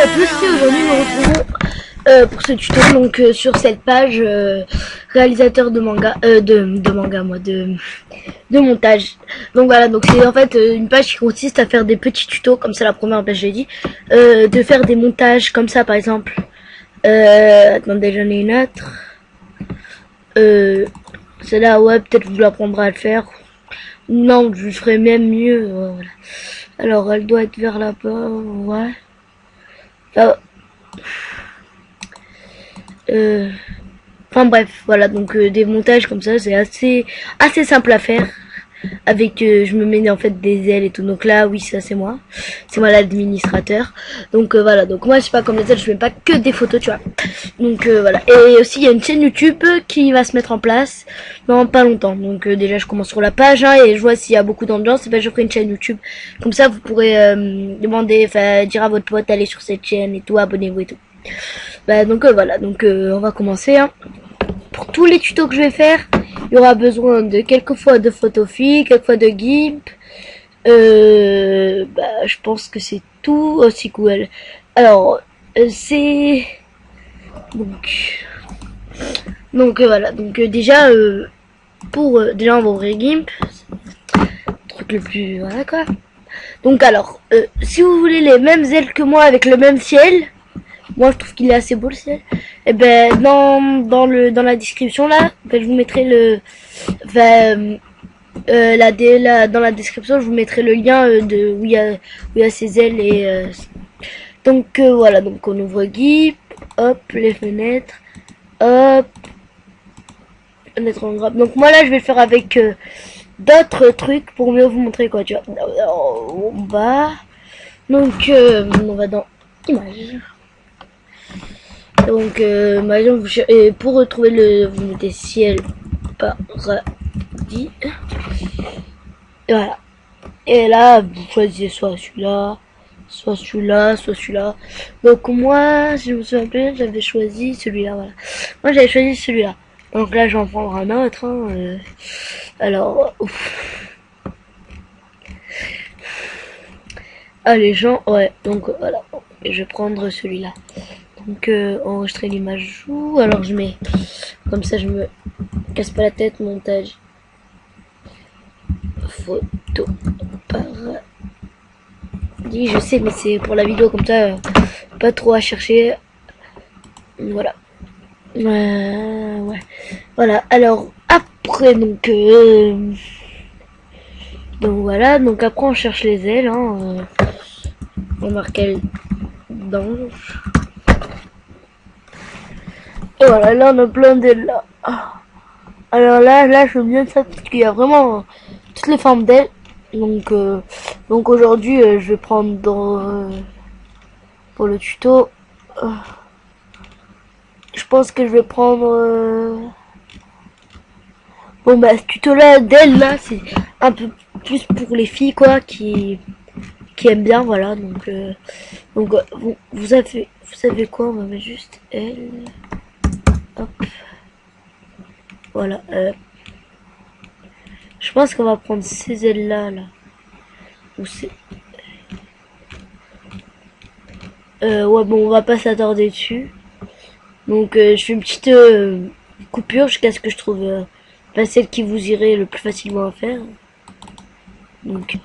à tous et aujourd'hui nous nous retrouvons pour ce tuto donc sur cette page réalisateur de manga, de manga moi, de montage. Donc voilà, donc c'est en fait une page qui consiste à faire des petits tutos comme ça. La première page j'ai dit de faire des montages comme ça par exemple. Attendez, j'en ai une autre. Celle-là, ouais, peut-être vous l'apprendrez à le faire. Non, je ferai même mieux. Voilà. Alors, elle doit être vers là-bas, ouais. Enfin bref, voilà, donc des montages comme ça, c'est assez simple à faire. Avec, je me mets en fait des ailes et tout. Donc là, oui, ça c'est moi l'administrateur. Donc voilà, donc moi je sais pas comme les ailes, je mets pas que des photos, tu vois. Donc voilà, et aussi il y a une chaîne YouTube qui va se mettre en place dans pas longtemps. Donc déjà je commence sur la page hein, et je vois s'il y a beaucoup d'ambiance, et ben je ferai une chaîne YouTube. Comme ça vous pourrez demander, enfin dire à votre pote d'aller sur cette chaîne et tout, abonnez-vous et tout. Bah donc voilà, donc on va commencer hein. Pour tous les tutos que je vais faire, il y aura besoin de quelques fois de photofill, quelques fois de GIMP. Bah, je pense que c'est tout aussi cool. Alors, c'est donc voilà. Donc déjà pour déjà on va ouvrir GIMP, truc le plus voilà quoi. Donc alors, si vous voulez les mêmes ailes que moi avec le même ciel. Moi je trouve qu'il est assez beau le ciel. Et ben dans la description là, ben, je vous mettrai le dans la description je vous mettrai le lien de où il y a ces ailes et donc voilà, donc on ouvre GIMP, hop les fenêtres, hop fenêtre en grappe. Donc moi là je vais le faire avec d'autres trucs pour mieux vous montrer quoi, tu vois. On va donc on va dans images. Donc, et pour retrouver vous mettez ciel paradis. Et voilà. Et là, vous choisissez soit celui-là, soit celui-là, soit celui-là. Donc moi, si je me souviens bien, j'avais choisi celui-là. Voilà. Moi, j'avais choisi celui-là. Donc là, j'en prends un autre. Hein, alors, ah les gens, ouais. Donc voilà. Et je vais prendre celui-là. Donc enregistrer l'image où alors je mets comme ça, je me casse pas la tête. Montage photo paradis, je sais mais c'est pour la vidéo comme ça, pas trop à chercher. Voilà, ouais voilà. Alors après donc voilà, donc après on cherche les ailes hein, on marque elle d'ange. Et voilà, là on a plein d'ailes là. Alors là je bien ça parce qu'il y a vraiment toutes les formes d'ailes. Donc aujourd'hui je vais prendre pour le tuto. Je pense que je vais prendre bon bah ce tuto là d'ailes là c'est un peu plus pour les filles quoi qui aiment bien, voilà. Donc vous savez quoi, on va mettre juste elle. Hop. Voilà. Je pense qu'on va prendre ces ailes là. Ou c'est. Ouais bon, on va pas s'attarder dessus. Donc je fais une petite coupure jusqu'à ce que je trouve pas celle qui vous irait le plus facilement à faire. Donc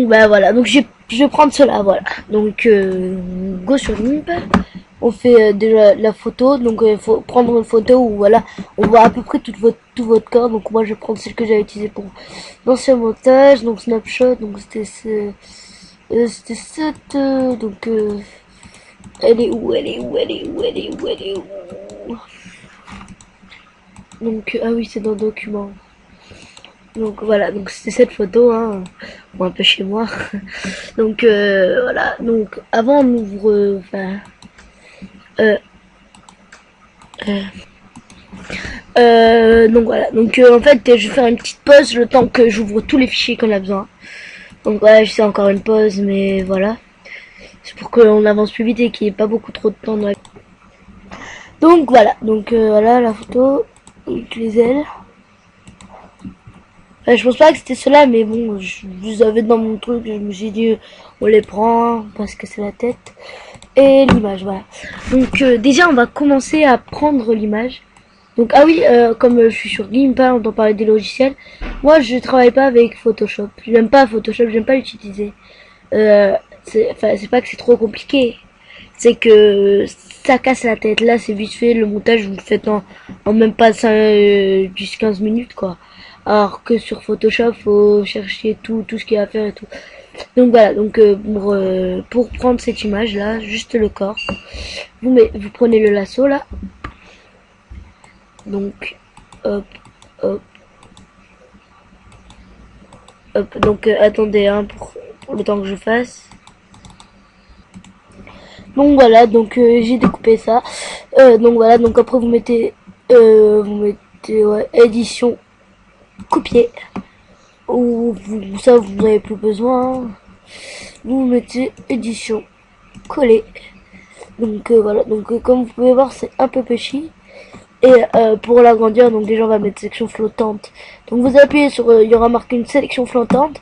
bah voilà. Donc je vais prendre cela, voilà. Donc go sur GIMP. On fait déjà la photo, donc il faut prendre une photo où voilà, on voit à peu près tout votre corps. Donc moi je vais prendre celle que j'avais utilisée pour l'ancien montage, donc snapshot, donc c'était cette donc elle est où donc ah oui c'est dans document. Donc voilà, donc c'était cette photo hein, bon, un peu chez moi. Donc voilà, donc avant on ouvre donc voilà, donc en fait je vais faire une petite pause le temps que j'ouvre tous les fichiers qu'on a besoin. Donc voilà, je sais encore une pause mais voilà, c'est pour qu'on avance plus vite et qu'il n'y ait pas beaucoup trop de temps dans la... Donc voilà, donc voilà la photo avec les ailes. Je pense pas que c'était cela, mais bon, je les avais dans mon truc, je me suis dit, on les prend parce que c'est la tête. Et l'image, voilà. Donc déjà, on va commencer à prendre l'image. Donc ah oui, comme je suis sur Gimpa, on entend parler des logiciels. Moi, je travaille pas avec Photoshop. J'aime pas Photoshop, j'aime pas l'utiliser. C'est pas que c'est trop compliqué, c'est que ça casse la tête. Là, c'est vite fait, le montage, vous le faites en même pas 10-15 minutes, quoi. Alors que sur Photoshop, faut chercher tout ce qu'il y a à faire et tout. Donc voilà, donc pour prendre cette image là, juste le corps, vous prenez le lasso là, donc hop, hop, hop, donc attendez hein, pour le temps que je fasse. Donc voilà, donc j'ai découpé ça. Donc voilà, donc après vous mettez ouais, édition, copier. Ou ça vous n'avez plus besoin. Hein. Vous mettez édition, coller. Donc voilà, donc comme vous pouvez voir c'est un peu petit. Et pour l'agrandir, donc déjà on va mettre section flottante. Donc vous appuyez sur, il y aura marqué une sélection flottante.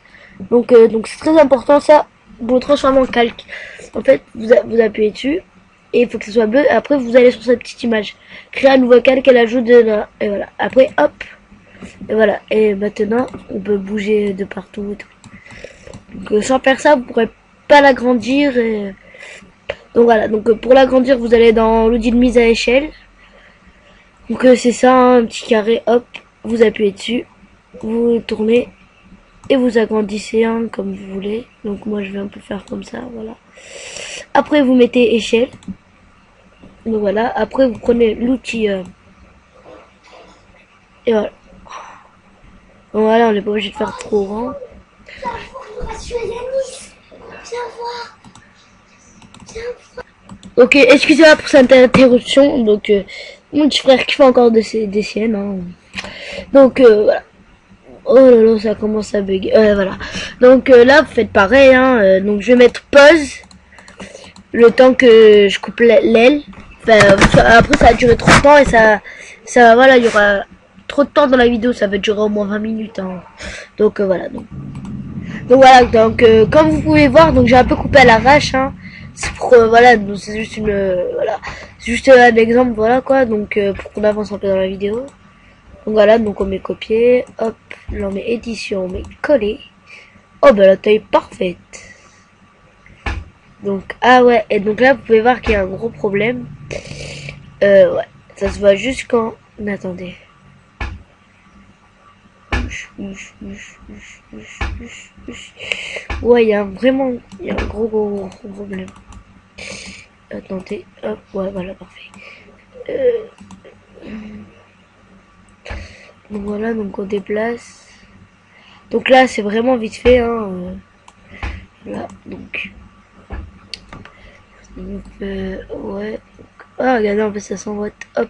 Donc c'est très important ça, pour le transformer en calque. En fait, vous appuyez dessus et il faut que ce soit bleu. Après vous allez sur cette petite image, créer un nouveau calque et l'ajout de là. Et voilà. Après hop, et voilà. Et maintenant on peut bouger de partout et tout. Donc sans faire ça, vous pourrez pas l'agrandir. Et... Donc voilà. Donc pour l'agrandir, vous allez dans l'outil de mise à échelle. Donc c'est ça, hein, un petit carré, hop, vous appuyez dessus, vous tournez et vous agrandissez hein, comme vous voulez. Donc moi je vais un peu faire comme ça, voilà. Après vous mettez échelle. Donc voilà, après vous prenez l'outil et voilà. Donc voilà, on n'est pas obligé de faire trop grand. Ok, excusez-moi pour cette interruption. Donc mon petit frère qui fait encore des siennes. Hein. Donc voilà. Oh là là, ça commence à bugger. Voilà. Donc là, vous faites pareil. Hein. Donc je vais mettre pause le temps que je coupe l'aile. Enfin, après, ça va durer trop de temps et voilà, il y aura trop de temps dans la vidéo. Ça va durer au moins 20 minutes. Hein. Donc voilà. Donc voilà. Donc comme vous pouvez voir, donc j'ai un peu coupé à l'arrache. Hein. C'est pour voilà. Donc c'est juste une voilà. C'est juste un exemple. Voilà quoi. Donc pour qu'on avance un peu dans la vidéo. Donc voilà, donc on met copier, hop, là on met édition, on met coller. Oh bah la taille parfaite. Donc ah ouais, et donc là vous pouvez voir qu'il y a un gros problème. Ouais, ça se voit juste quand... Attendez. Ouais, il y a vraiment... Il y a un gros problème. Attendez, hop, ouais, voilà, parfait. Donc voilà, donc on déplace. Donc là, c'est vraiment vite fait. Hein. Là, donc ouais. Ah, regardez, en fait, ça s'envoie. Hop.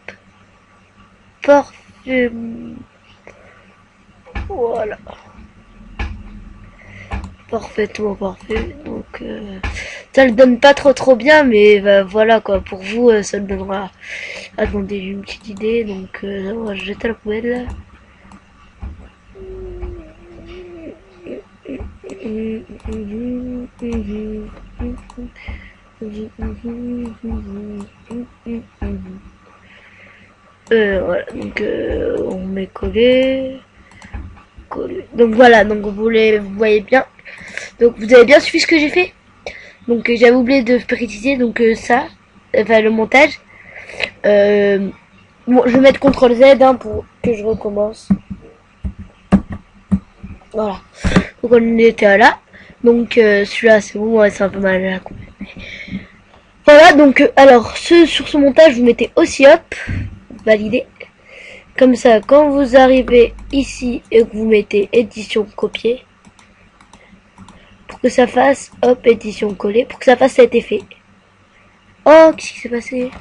Parfait. Voilà. Parfaitement parfait. Donc, ça le donne pas trop bien, mais bah, voilà quoi. Pour vous, ça le donnera. Attendez, j'ai une petite idée. Donc, on va jeter à la poubelle. Voilà, donc on met coller. Donc voilà, donc vous voyez bien. Donc vous avez bien suivi ce que j'ai fait. Donc j'avais oublié de préciser donc ça, enfin le montage. Bon, je vais mettre CTRL Z hein, pour que je recommence. Voilà. Donc on était là. Donc celui-là c'est bon, ouais, c'est un peu mal à la coupe. Voilà, donc alors sur ce montage vous mettez aussi hop, valider. Comme ça, quand vous arrivez ici et que vous mettez édition copier, pour que ça fasse, hop, édition coller, pour que ça fasse cet effet. Oh, qu'est-ce qui s'est passé?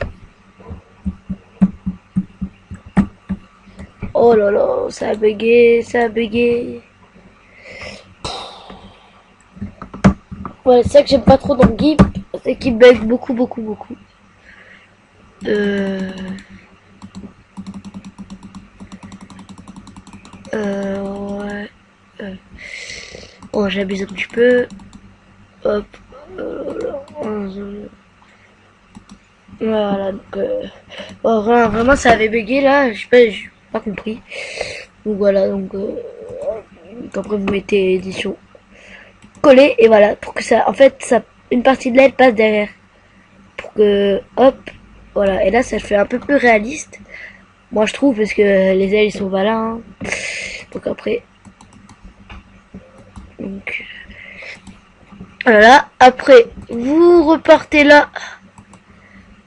Oh là là, ça a bugué, ça a bugué. Ouais, c'est ça que j'aime pas trop dans le GIMP, c'est qu'il bug beaucoup. Ouais. Bon, j'abuse un petit peu. Hop. Voilà, donc bon, vraiment ça avait bugué là, je sais pas, j'ai pas compris. Donc voilà, donc après vous mettez édition collée et voilà, pour que ça, en fait, ça, une partie de l'aile passe derrière. Pour que, hop, voilà, et là ça fait un peu plus réaliste. Moi je trouve, parce que les ailes ils sont malins. Hein. Donc après, donc voilà, après vous repartez là.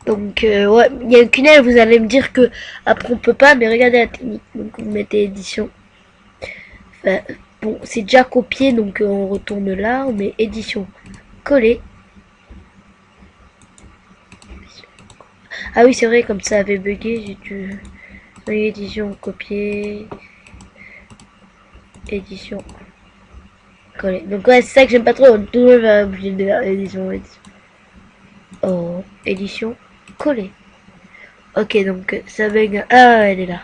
Donc ouais, il y a qu'une aile, vous allez me dire que après on peut pas, mais regardez la technique. Donc vous mettez édition. Enfin, bon, c'est déjà copié, donc on retourne là, on met édition coller. Ah oui, c'est vrai, comme ça avait bugué, j'ai dû édition copier, édition coller. Donc ouais, c'est ça que j'aime pas trop. Tout le monde va oublier de faire édition. Oh, édition coller. Ok, donc ça bug. Ah, elle est là.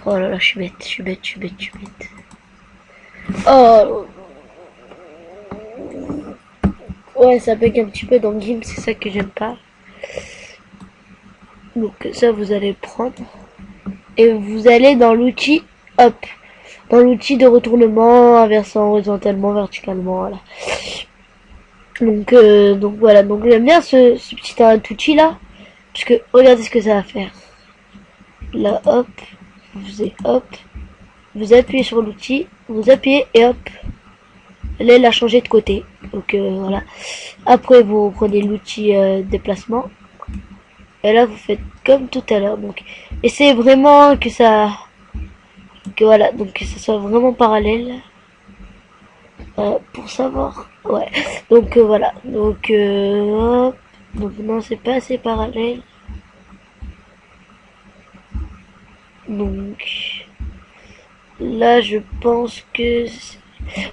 Oh là là, je suis bête, je suis bête, je suis bête, je suis bête. Oh, ouais, ça bug un petit peu dans GIMP, c'est ça que j'aime pas. Donc ça, vous allez prendre et vous allez dans l'outil, hop, dans l'outil de retournement, inversant horizontalement, verticalement, voilà. Donc voilà, donc j'aime bien ce petit outil là, parce que regardez ce que ça va faire. Là, hop, hop, vous appuyez sur l'outil, vous appuyez et hop, là elle a changé de côté. Donc voilà. Après vous prenez l'outil déplacement. Et là vous faites comme tout à l'heure. Donc essayez vraiment que ça, que voilà, donc que ça soit vraiment parallèle. Pour savoir. Ouais. Donc voilà. Hop. Donc non, c'est pas assez parallèle. Donc là je pense que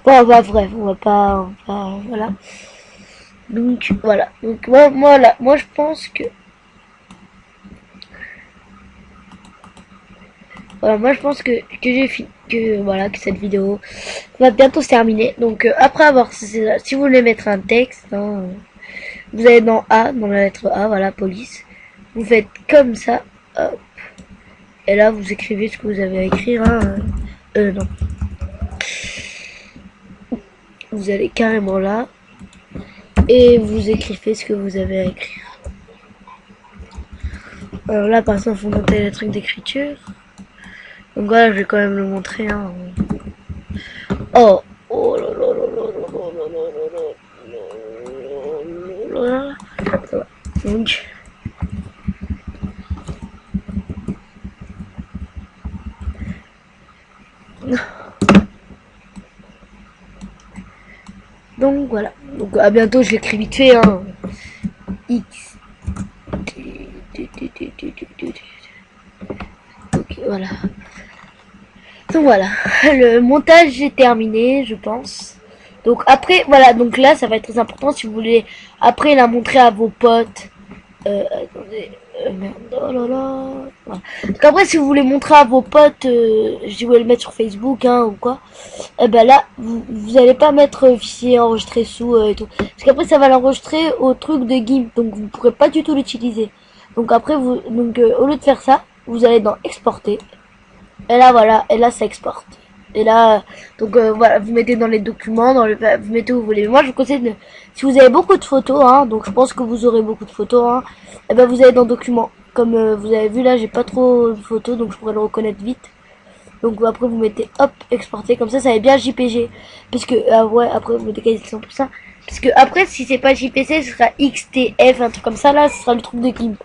bon bah bref, on va pas, voilà. Donc voilà. Donc moi je pense que voilà, moi je pense que j'ai fini, que voilà, que cette vidéo va bientôt se terminer. Donc après avoir, si vous voulez mettre un texte, hein, vous allez dans A, dans la lettre A, voilà, police. Vous faites comme ça, hop. Et là vous écrivez ce que vous avez à écrire. Hein, non. Vous allez carrément là et vous écrivez ce que vous avez à écrire. Alors là par exemple vous montez le truc d'écriture. Donc voilà, je vais quand même le montrer. Hein. Oh, oh là là là là là là là là. Donc voilà. Donc à bientôt, je l'écris vite fait. Hein. X. Ok, voilà. Donc voilà, le montage est terminé, je pense. Donc après, voilà, donc là, ça va être très important si vous voulez après la montrer à vos potes. Attendez, merde, oh là là. Voilà. Donc après, si vous voulez montrer à vos potes, je vais le mettre sur Facebook, hein, ou quoi. Et ben là, vous allez pas mettre fichier enregistré sous et tout. Parce qu'après, ça va l'enregistrer au truc de GIMP, donc vous pourrez pas du tout l'utiliser. Donc après, au lieu de faire ça, vous allez dans exporter. Et là voilà, et là ça exporte. Et là, donc voilà, vous mettez dans les documents, vous mettez où vous voulez. Moi je vous conseille, si vous avez beaucoup de photos, hein, donc je pense que vous aurez beaucoup de photos, hein, et ben vous allez dans documents. Comme vous avez vu là, j'ai pas trop de photos, donc je pourrais le reconnaître vite. Donc après vous mettez hop, exporter, comme ça est bien JPG. Puisque, ouais, après vous mettez quasi 100%. Parce que après, si c'est pas JPC, ce sera XTF, un truc comme ça, là, ce sera le truc de GIMP.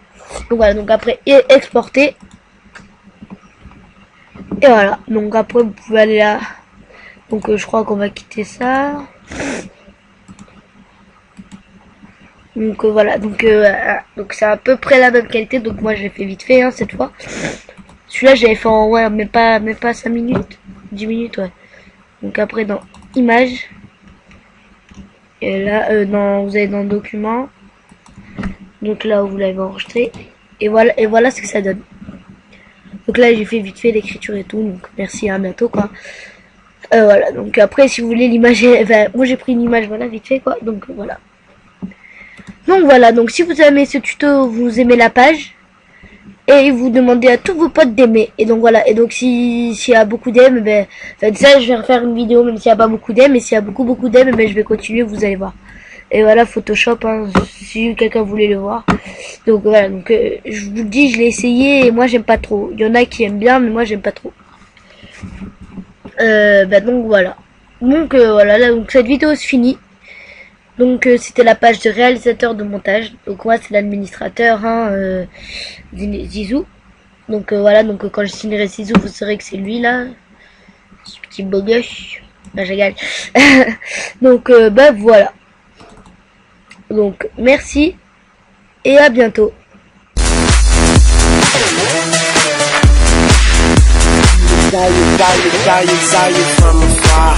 Donc voilà, donc après, exporter. Et voilà, donc après vous pouvez aller là. Donc je crois qu'on va quitter ça. Donc voilà, donc c'est à peu près la même qualité. Donc moi j'ai fait vite fait hein, cette fois. Celui-là j'avais fait en ouais, mais pas 5 minutes, 10 minutes ouais. Donc après dans images. Et là vous allez dans document. Donc là où vous l'avez enregistré. Et voilà ce que ça donne. Donc là j'ai fait vite fait l'écriture et tout. Donc merci, à bientôt quoi. Voilà, donc après si vous voulez l'image, enfin, moi j'ai pris une image, voilà, vite fait quoi, donc voilà. Donc voilà, donc si vous aimez ce tuto, vous aimez la page, et vous demandez à tous vos potes d'aimer. Et donc voilà, et donc s'il y a beaucoup d'aimes, ben, ça je vais refaire une vidéo même s'il n'y a pas beaucoup d'aimes, et s'il y a beaucoup d'aimes, ben, je vais continuer, vous allez voir. Et voilà, Photoshop, hein, si quelqu'un voulait le voir. Donc voilà, donc je vous dis, je l'ai essayé, et moi j'aime pas trop. Il y en a qui aiment bien, mais moi j'aime pas trop. Donc voilà. Donc voilà, là, donc cette vidéo se finit. Donc c'était la page de réalisateur de montage. Donc moi c'est l'administrateur, hein, Zizou. Donc voilà, donc quand je signerai Zizou, vous saurez que c'est lui là, ce petit beau gosse. Ben, je rigole. Donc voilà. Donc merci et à bientôt. From afar.